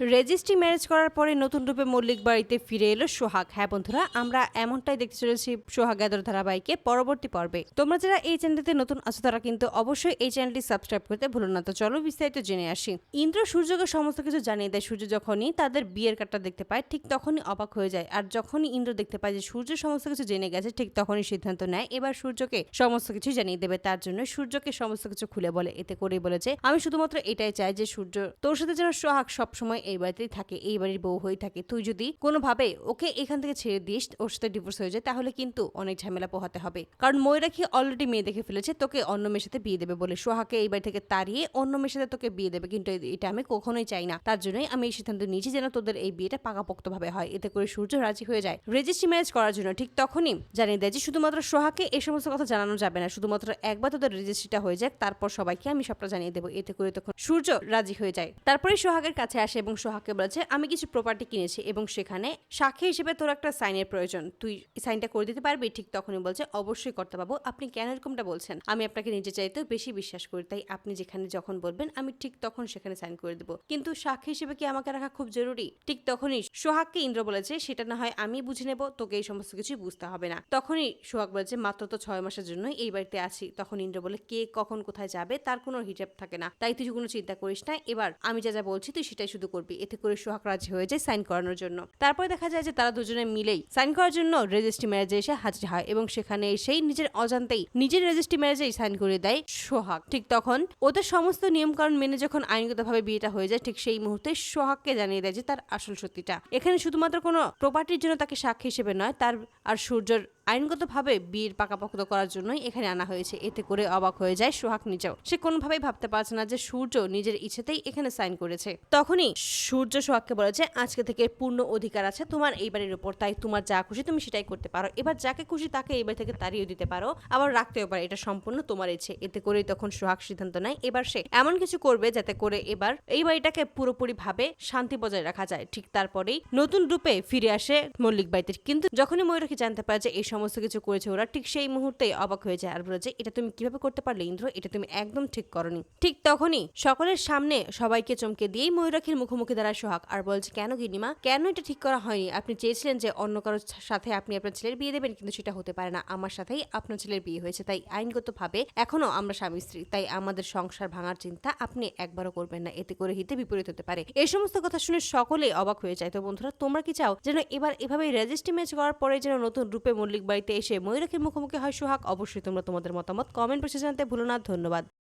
Registry marriage করার পরে নতুন রূপে মল্লিক বাড়িতে ফিরে এলো সোহাগ। হ্যাঁ বন্ধুরা, আমরা এমনটাই দেখতে চলেছি সোহাগ গাদর ধারাবাহিকে পরবর্তী পর্বে। তোমরা যারা এই চ্যানেলটিতে নতুন আছো তারা কিন্তু অবশ্যই এই চ্যানেলটি সাবস্ক্রাইব করতে ভুলো না। তো চলো বিস্তারিত জেনে আসি। ইন্দ্র সূর্যকে সমস্ত কিছু জানিয়ে দেয়। সূর্য যখনই তাদের বিয়ের কার্ডটা দেখতে পায় ঠিক তখনই অবাক হয়ে যায়। আর যখনই ইন্দ্র দেখতে পায় যে সূর্য সমস্ত কিছু জেনে গেছে ঠিক তখনই সিদ্ধান্ত নেয় এবার সূর্যকে সমস্ত কিছু জানিয়ে দেবে। তার জন্য সূর্যকে সমস্ত কিছু খুলে বলে। এতে করেই বলেছে, আমি শুধুমাত্র এটাই চাই যে সূর্য তোর সাথে যেন সোহাগ সবসময় এই বাড়িতেই থাকে, এই বাড়ির বউ হয়ে থাকে। তুই যদি কোনোভাবে ওকে এখান থেকে ছেড়ে দিস, ওর সাথে ডিভোর্স হয়ে যায়, তাহলে কিন্তু অনেক ঝামেলা পোহাতে হবে। কারণ ময়ূরাক্ষী অলরেডি মেয়ে দেখে ফেলেছে তোকে অন্য মেয়ের সাথে বিয়ে দেবে বলে। সোহাগকে এই বাড়ি থেকে তাড়িয়ে অন্য মেয়ের সাথে তোকে বিয়ে দেবে, কিন্তু এটা আমি কখনোই চাই না। তার জন্যই আমি এই সিদ্ধান্ত নিয়েছি যেন তোদের এই বিয়েটা পাকাপোক্ত ভাবে হয়। এতে করে সূর্য রাজি হয়ে যায় রেজিস্ট্রি ম্যারেজ করার জন্য। ঠিক তখনই জানিয়ে দেয় যে শুধুমাত্র সোহাগকে এই সমস্ত কথা জানানো যাবে না, শুধুমাত্র একবার তোদের রেজিস্ট্রিটা হয়ে যাক, তারপর সবাইকে আমি সবটা জানিয়ে দেবো। এতে করে তখন সূর্য রাজি হয়ে যায়। তারপরে সোহাগের কাছে আসে এবং সোহাগকে বলেছে, আমি কিছু প্রপার্টি কিনেছি এবং সেখানে সাক্ষী হিসেবে তোর একটা সাইনের প্রয়োজন, তুই সাইনটা করে দিতে পারবি? ঠিক তখনই বলছে, অবশ্যই করতে পারবো। আপনি কেন এরকমটা বলছেন? আমি আপনাকে নিজে চাইতেও বেশি বিশ্বাস করি, তাই আপনি যেখানে যখন বলবেন আমি ঠিক তখন সেখানে সাইন করে দেবো। কিন্তু সাক্ষী হিসেবে কি আমাকে রাখা খুব জরুরি? ঠিক তখনই সোহাগকে ইন্দ্র বলেছে, সেটা না হয় আমি বুঝে নেব, তোকে এই সমস্ত কিছুই বুঝতে হবে না। তখনই সোহাগ বলেছে, মাত্র তো 6 মাসের জন্য এই বাড়িতে আছি। তখন ইন্দ্র বলে, কে কখন কোথায় যাবে তার কোনো হিসাব থাকে না, তাই তুই কোনো চিন্তা করিস না। এবার আমি যা যা বলছি তুই সেটাই শুধু করবি। এতে করে সোহাগ রাজি হয়ে যায় সাইন করানোর জন্য। তারপরে দেখা যায় যে তারা দুজনে মিলেই সাইন করার জন্য রেজিস্ট্রি ম্যারেজে এসে হাজির হয় এবং সেখানে এসেই নিজের অজান্তেই নিজের রেজিস্ট্রি ম্যারেজেই সাইন করে দেয় সোহাগ। ঠিক তখন ওদের সমস্ত নিয়মকানুন মেনে যখন আইনগতভাবে বিয়েটা হয়ে যায়, ঠিক সেই মুহূর্তে সোহাগকে জানিয়ে দেয় যে তার আসল সত্যিটা। এখানে শুধুমাত্র কোনো প্রপার্টির জন্য তাকে সাক্ষী হিসেবে নয়, তার আর সূর্যর আইনগতভাবে বিয়ের পাকাপোক্ত করার জন্যই এখানে আনা হয়েছে। এতে করে অবাক হয়ে যায় সোহাগ নিজেও। সে কোনোভাবেই ভাবতে পারছে না যে সূর্য নিজের ইচ্ছেতেই এখানে সাইন করেছে। তখনই সূর্য সোহাগকে বলেছে, আজকে থেকে পূর্ণ অধিকার আছে তোমার এই বাড়ির উপর, তাই তোমার যা খুশি তুমি সেটাই করতে পারো। এবার যাকে খুশি তাকে এই বাড়ি থেকে তাড়িয়ে দিতে পারো, আবার রাখতেও পারো, এটা সম্পূর্ণ তোমার ইচ্ছে। এতে করেই তখন সোহাগ সিদ্ধান্ত নেয় এবার সে এমন কিছু করবে যাতে করে এবার এই বাড়িটাকে পুরোপুরি ভাবে শান্তি বজায় রাখা যায়। ঠিক তারপরেই নতুন রূপে ফিরে আসে মল্লিক বাড়িতে। কিন্তু যখনই ময়ূরাক্ষী জানতে পারে যে এই সমস্ত কিছু করেছে ওরা, ঠিক সেই মুহূর্তেই অবাক হয়ে যায় আর বলে যে, এটা তুমি কিভাবে করতে পারলে ইন্দ্র? এটা তুমি একদম ঠিক করনি। ঠিক তখনই সকলের সামনে সবাইকে চমকে দিয়েই ময়ূরাক্ষীর মুখোমুখি দাঁড়ায় সোহাগ আর বলছে, কেন গিনিমা, কেন এটা ঠিক করা হয়নি? আপনি চেয়েছিলেন যে অন্য কারোর সাথে আপনি আপনার ছেলের বিয়ে দেবেন, কিন্তু সেটা হতে পারে না। আমার সাথেই আপনার ছেলের বিয়ে হয়েছে, তাই আইনগতভাবে এখনো আমরা স্বামী স্ত্রী, তাই আমাদের সংসার ভাঙার চিন্তা আপনি একবারও করবেন না। এতে করে হিতে বিপরীত হতে পারে। এই সমস্ত কথা শুনে সকলেই অবাক হয়ে যায়। তো বন্ধুরা, তোমরা কি চাও যেন এবার এভাবে রেজিস্ট্রি ম্যারেজ করার পরে যেন নতুন রূপে মল্লিক বাড়িতে এসে ময়ূরাক্ষীর মুখোমুখি হয় সোহাগ? অবশ্যই তোমরা তোমাদের মতামত কমেন্ট বক্সে জানাতে ভুলো না। ধন্যবাদ।